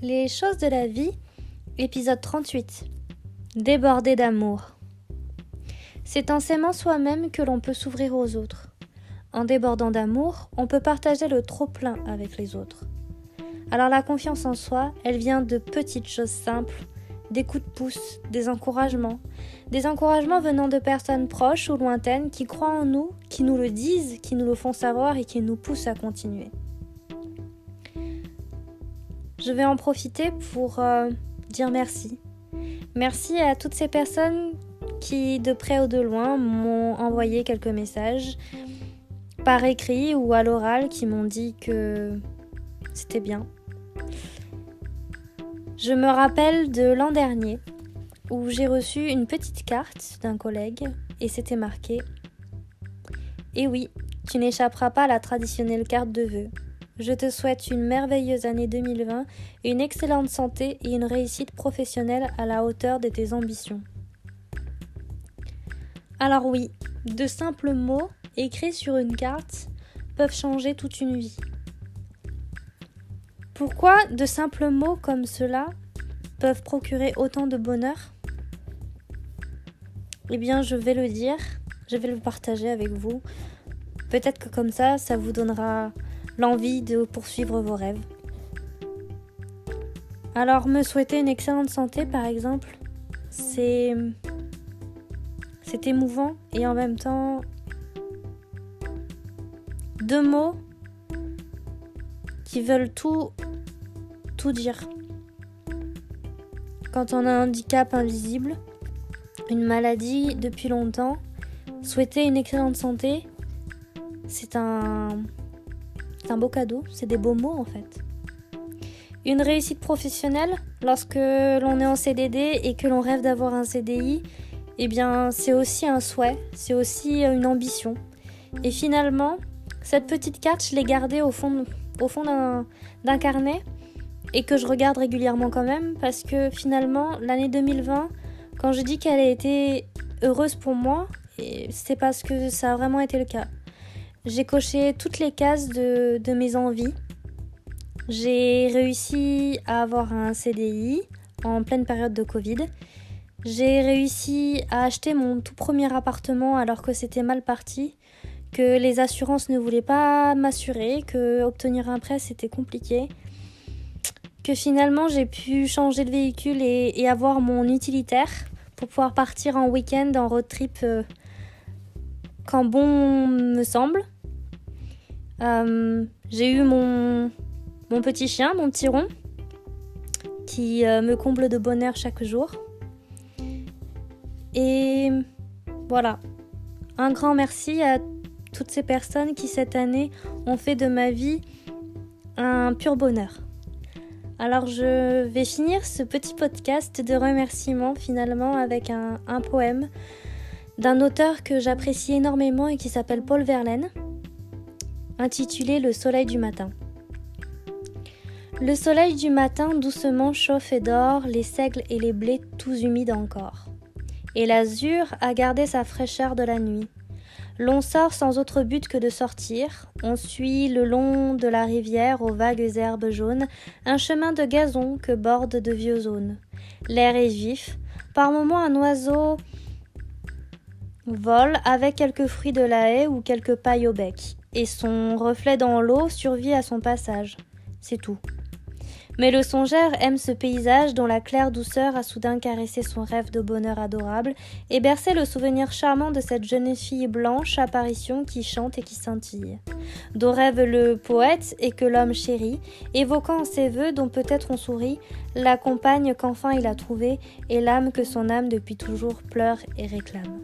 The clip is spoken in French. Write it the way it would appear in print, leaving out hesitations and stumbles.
Les choses de la vie, épisode 38. Déborder d'amour. C'est en s'aimant soi-même que l'on peut s'ouvrir aux autres. En débordant d'amour, on peut partager le trop-plein avec les autres. Alors la confiance en soi, elle vient de petites choses simples, des coups de pouce, des encouragements venant de personnes proches ou lointaines qui croient en nous, qui nous le disent, qui nous le font savoir et qui nous poussent à continuer. Je vais en profiter pour dire merci. Merci à toutes ces personnes qui, de près ou de loin, m'ont envoyé quelques messages par écrit ou à l'oral qui m'ont dit que c'était bien. Je me rappelle de l'an dernier où j'ai reçu une petite carte d'un collègue et c'était marqué « Et oui, tu n'échapperas pas à la traditionnelle carte de vœux. Je te souhaite une merveilleuse année 2020 et une excellente santé et une réussite professionnelle à la hauteur de tes ambitions. » Alors oui, de simples mots écrits sur une carte peuvent changer toute une vie. Pourquoi de simples mots comme cela peuvent procurer autant de bonheur ? Eh bien, je vais le dire, je vais le partager avec vous. Peut-être que comme ça vous donnera l'envie de poursuivre vos rêves. Alors, me souhaiter une excellente santé, par exemple, c'est émouvant et en même temps, deux mots qui veulent tout dire. Quand on a un handicap invisible, une maladie depuis longtemps, souhaiter une excellente santé, c'est un beau cadeau, c'est des beaux mots en fait. Une réussite professionnelle, lorsque l'on est en CDD et que l'on rêve d'avoir un CDI, eh bien c'est aussi un souhait, c'est aussi une ambition. Et finalement, cette petite carte, je l'ai gardée au fond d'un carnet et que je regarde régulièrement quand même parce que finalement, l'année 2020, quand je dis qu'elle a été heureuse pour moi, c'est parce que ça a vraiment été le cas. J'ai coché toutes les cases de mes envies. J'ai réussi à avoir un CDI en pleine période de Covid. J'ai réussi à acheter mon tout premier appartement alors que c'était mal parti, que les assurances ne voulaient pas m'assurer, que obtenir un prêt c'était compliqué, que finalement j'ai pu changer de véhicule et avoir mon utilitaire pour pouvoir partir en week-end, en road trip quand bon me semble. J'ai eu mon petit chien, mon petit rond, qui me comble de bonheur chaque jour. Et voilà, un grand merci à toutes ces personnes qui cette année ont fait de ma vie un pur bonheur. Alors je vais finir ce petit podcast de remerciements finalement avec un poème d'un auteur que j'apprécie énormément et qui s'appelle Paul Verlaine, intitulé « Le soleil du matin ». Le soleil du matin doucement chauffe et dort les seigles et les blés tous humides encore. Et l'azur a gardé sa fraîcheur de la nuit. L'on sort sans autre but que de sortir. On suit le long de la rivière aux vagues herbes jaunes un chemin de gazon que bordent de vieux aunes. L'air est vif. Par moments un oiseau vole avec quelques fruits de la haie ou quelques pailles au bec. Et son reflet dans l'eau survit à son passage. C'est tout. Mais le songeur aime ce paysage dont la claire douceur a soudain caressé son rêve de bonheur adorable et bercé le souvenir charmant de cette jeune fille blanche apparition qui chante et qui scintille. Dont rêve le poète et que l'homme chérit, évoquant ses vœux dont peut-être on sourit, la compagne qu'enfin il a trouvée et l'âme que son âme depuis toujours pleure et réclame.